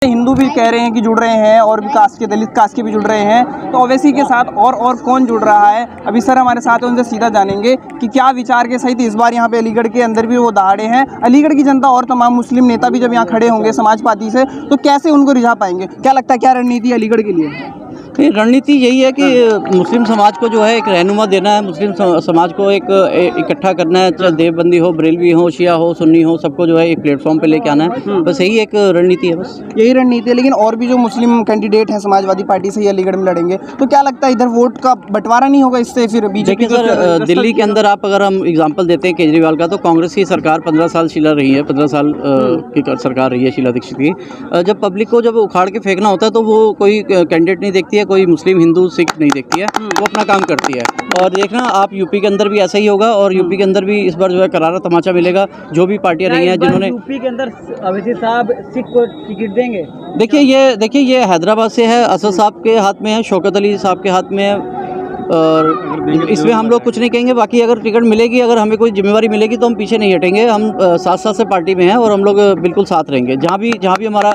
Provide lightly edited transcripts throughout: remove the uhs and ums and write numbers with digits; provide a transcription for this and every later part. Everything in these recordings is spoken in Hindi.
हिंदू भी कह रहे हैं कि जुड़ रहे हैं और भी कास्ट के, दलित कास्ट के भी जुड़ रहे हैं, तो ओवैसी के साथ और कौन जुड़ रहा है? अभी सर हमारे साथ हैं, उनसे सीधा जानेंगे कि क्या विचार के सहित इस बार यहाँ पे अलीगढ़ के अंदर भी वो दहाड़े हैं। अलीगढ़ की जनता और तमाम मुस्लिम नेता भी जब यहाँ खड़े होंगे समाज पार्टी से, तो कैसे उनको रिझा पाएंगे? क्या लगता है, क्या रणनीति है अलीगढ़ के लिए? रणनीति यही है कि मुस्लिम समाज को जो है एक रहनुमा देना है, मुस्लिम समाज को एक इकट्ठा करना है, चाहे देवबंदी हो, बरेलवी हो, शिया हो, सुन्नी हो, सबको जो है एक प्लेटफॉर्म पे लेके आना है। बस यही एक रणनीति है, बस यही रणनीति है। लेकिन और भी जो मुस्लिम कैंडिडेट हैं समाजवादी पार्टी से ही अलीगढ़ में लड़ेंगे, तो क्या लगता है इधर वोट का बंटवारा नहीं होगा इससे? फिर बीजेपी सर दिल्ली के अंदर आप अगर हम एग्जाम्पल देते हैं केजरीवाल का, तो कांग्रेस की सरकार 15 साल शीला रही है, 15 साल की सरकार रही है शीला दीक्षित की। जब पब्लिक को जब उखाड़ के फेंकना होता है तो वो कोई कैंडिडेट नहीं देखती है, कोई मुस्लिम हिंदू सिख नहीं देखती है, वो अपना काम करती है। और देखना आप यूपी के अंदर भी ऐसा ही होगा, और यूपी के अंदर भी इस बार जो है करारा तमाचा मिलेगा। जो भी पार्टियां रही हैं जिन्होंने यूपी के अंदर अवैसी साहब सिख को टिकट देंगे। देखिए ये हैदराबाद से है, असद साहब के हाथ में है, शौकत अली साहब के हाथ में है, और इसमें हम लोग कुछ नहीं कहेंगे। बाकी अगर टिकट मिलेगी, अगर हमें कोई जिम्मेवारी मिलेगी तो हम पीछे नहीं हटेंगे। हम साथ से पार्टी में हैं और हम लोग बिल्कुल साथ रहेंगे। जहाँ भी हमारा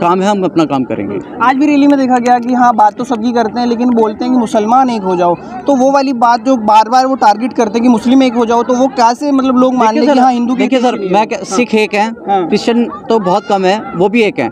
काम है, हम अपना काम करेंगे। आज भी रैली में देखा गया कि हाँ बात तो सबकी करते हैं, लेकिन बोलते हैं कि मुसलमान एक हो जाओ, तो वो वाली बात जो बार बार वो टारगेट करते हैं कि मुस्लिम एक हो जाओ, तो वो कैसे मतलब लोग मान लें कि हाँ हिंदू? देखिए सर, सिख एक हैं, क्रिश्चियन तो बहुत कम है, वो भी एक हैं,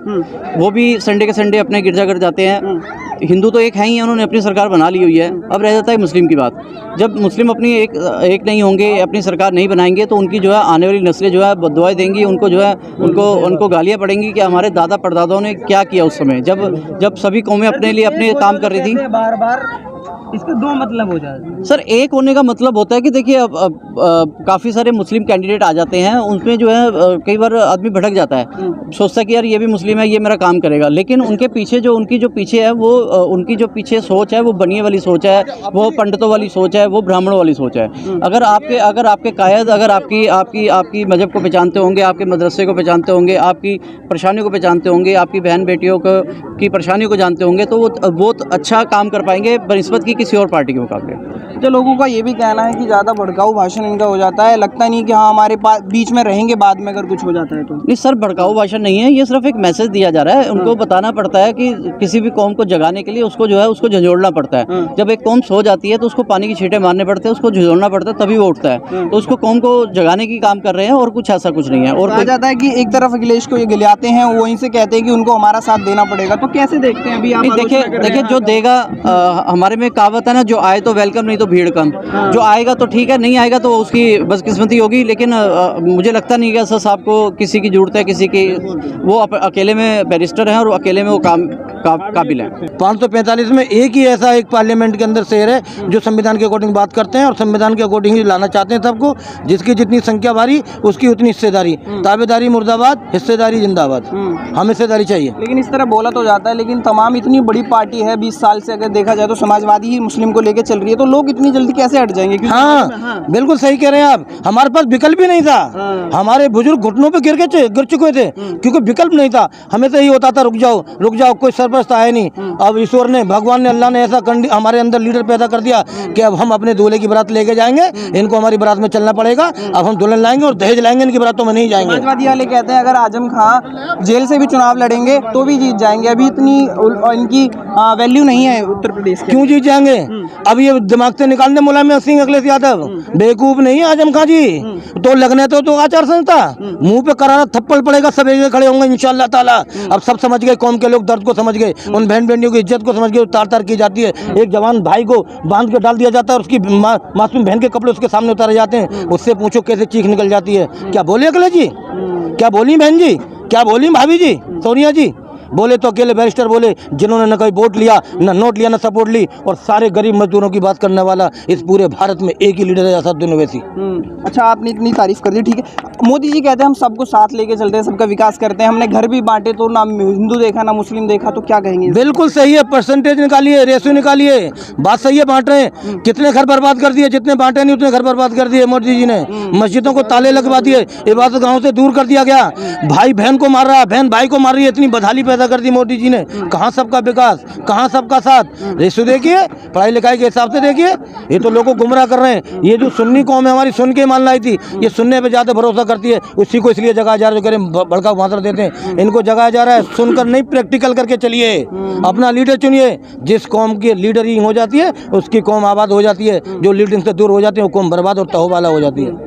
वो भी संडे के संडे अपने गिरजाघर जाते हैं। हिंदू तो एक है ही, उन्होंने अपनी सरकार बना ली हुई है। अब रह जाता है मुस्लिम की बात। जब मुस्लिम अपनी एक नहीं होंगे, अपनी सरकार नहीं बनाएंगे, तो उनकी जो है आने वाली नस्लें जो है बददुआएं देंगी, उनको जो है उनको गालियां पड़ेंगी कि हमारे दादा परदादाओं ने क्या किया उस समय, जब सभी कौमें अपने लिए अपने काम कर रही थी। बार बार इसके दो मतलब हो जाए सर। एक होने का मतलब होता है कि देखिए अब काफ़ी सारे मुस्लिम कैंडिडेट आ जाते हैं, उसमें जो है कई बार आदमी भटक जाता है, सोचता है कि यार ये भी मुस्लिम है, ये मेरा काम करेगा। लेकिन उनके पीछे उनकी जो पीछे है वो उनकी जो पीछे सोच है वो बनिए वाली सोच है, वो पंडितों वाली सोच है, वो ब्राह्मणों वाली सोच है। अगर आपके कायद अगर आपकी मजहब को पहचानते होंगे, आपके मदरसे को पहचानते होंगे, आपकी परेशानियों को पहचानते होंगे, आपकी बहन बेटियों की परेशानियों को जानते होंगे, तो वो बहुत अच्छा काम कर पाएंगे बनिस्बत की किसी और पार्टी के मुकाबले। तो लोगों का ये भी कहना है कि ज़्यादा भड़काऊ भाषण इनका हो जाता है, लगता नहीं कि हाँ हमारे बीच में रहेंगे बाद में अगर कुछ हो जाता है तो। नहीं सर, भड़काऊ भाषण नहीं है, ये सिर्फ एक मैसेज दिया जा रहा है। उनको बताना पड़ता है कि किसी भी कौम को जगाने के लिए उसको जो है उसको झंझोड़ना पड़ता है। जब एक कौम सो जाती है तो उसको पानी की छींटे मारने पड़ते हैं, उसको झंझोड़ना पड़ता है, तभी वो उठता है। तो उसको कौम को जगाने की काम कर रहे हैं, और कुछ ऐसा कुछ नहीं है। और कहा जाता है कि एक तरफ अखिलेश को ये गिलाते हैं, वहीं से कहते हैं कि उनको हमारा साथ देना पड़ेगा, तो कैसे देखते हैं अभी आप? देखिए जो देगा, हमारे में कहावत है ना, जो आए तो वेलकम, नहीं तो भीड़ कम। जो आएगा तो ठीक है, नहीं आएगा तो उसकी बदकिस्मती होगी। लेकिन मुझे लगता नहीं कि असद साहब को किसी की जरूरत है, किसी की। वो अकेले में बैरिस्टर हैं और अकेले में वो काबिल हैं। 545 में एक ही ऐसा एक पार्लियामेंट के अंदर शहर है जो संविधान के अकॉर्डिंग बात करते हैं और संविधान के अकॉर्डिंग ही लाना चाहते हैं सबको। जिसकी जितनी संख्या भारी उसकी उतनी हिस्सेदारी। ताबेदारी मुर्दाबाद, हिस्सेदारी जिंदाबाद। हमें हिस्सेदारी चाहिए। लेकिन इस तरह बोला तो जाता है, लेकिन तमाम इतनी बड़ी पार्टी है, 20 साल से अगर देखा जाए तो समाजवादी ही मुस्लिम को लेकर चल रही है, तो लोग इतनी जल्दी कैसे हट जाएंगे? हाँ, बिल्कुल सही कह रहे हैं आप। हमारे पास विकल्प ही नहीं था। हमारे बुजुर्ग घुटनों पे गिर चुके थे क्योंकि विकल्प नहीं था। हमें तो यही होता था रुक जाओ, कोई सरपरस्त आया नहीं। अब ईश्वर ने, भगवान ने, अल्लाह ने ऐसा हमारे अंदर लीडर पैदा कर दिया कि अब हम अपने दूल्हे की बारात लेके जाएंगे, इनको हमारी बारात में चलना पड़ेगा। अब हम दुल्हन लाएंगे और दहेज लाएंगे, इनकी बारातों में नहीं जाएंगे। समाजवादी वाले कहते हैं अगर आजम खां जेल से भी चुनाव लड़ेंगे तो भी जीत जाएंगे। अभी इतनी इनकी वैल्यू नहीं है उत्तर प्रदेश की। क्यों जीत जाएंगे? अब ये दिमाग से निकालने मुलायम सिंह, अखिलेश यादव बेवकूफ नहीं है आजम खां जी। तो लगने तो आचार संहिता, मुंह पे करारा थप्पड़ पड़ेगा, सब एक खड़े होंगे इंशाअल्लाह ताला। अब सब समझ गए, कौम के लोग दर्द को समझ गए, उन बहन बेटियों की इज्जत को समझ गए। तार की जाती है, एक जवान भाई को बांध के डाल दिया जाता है, उसकी मासूम बहन के कपड़े उसके सामने उतारे जाते हैं। उससे पूछो कैसे चीख निकल जाती है। क्या बोले अखिलेश जी? क्या बोली बहन जी? क्या बोली भाभी जी, सोनिया जी? बोले तो अकेले बैरिस्टर बोले, जिन्होंने न कोई वोट लिया, न नोट लिया, न सपोर्ट ली, और सारे गरीब मजदूरों की बात करने वाला इस पूरे भारत में एक ही लीडर है, असदुद्दीन ओवैसी। अच्छा, आपने इतनी तारीफ कर दी, ठीक है। मोदी जी कहते हैं हम सबको साथ लेके चलते हैं, सबका विकास करते हैं, हमने घर भी बांटे तो ना हिंदू देखा ना मुस्लिम देखा, तो क्या कहेंगे? बिल्कुल सही है, परसेंटेज निकालिए, रेशियो निकालिए, बात सही है। बांट रहे हैं, कितने घर बर्बाद कर दिए, जितने बांटे नहीं उतने घर बर्बाद कर दिए मोदी जी ने। मस्जिदों को ताले लगवा दिए, इबादत गाँव से दूर कर दिया गया, भाई बहन को मार रहा है, बहन भाई को मार रही है, इतनी बदहाली पैदा पैदा कर दी मोदी जी ने। कहाँ सबका विकास, कहाँ सबका साथ। रेशो देखिए, पढ़ाई लिखाई के हिसाब से देखिए, ये तो लोगों को गुमराह कर रहे हैं। ये जो सुन्नी कौम है हमारी, सुन के मान लाई थी, ये सुनने पे ज़्यादा भरोसा करती है, उसी को इसलिए जगह जा रहा है, जो करें भड़का भाषण देते हैं। इनको जगह जा रहा है, सुनकर नहीं, प्रैक्टिकल करके चलिए, अपना लीडर चुनिए। जिस कौम की लीडरिंग हो जाती है उसकी कौम आबाद हो जाती है, जो लीडरिंग से दूर हो जाती है वो कौम बर्बाद और तहोबाला हो जाती है।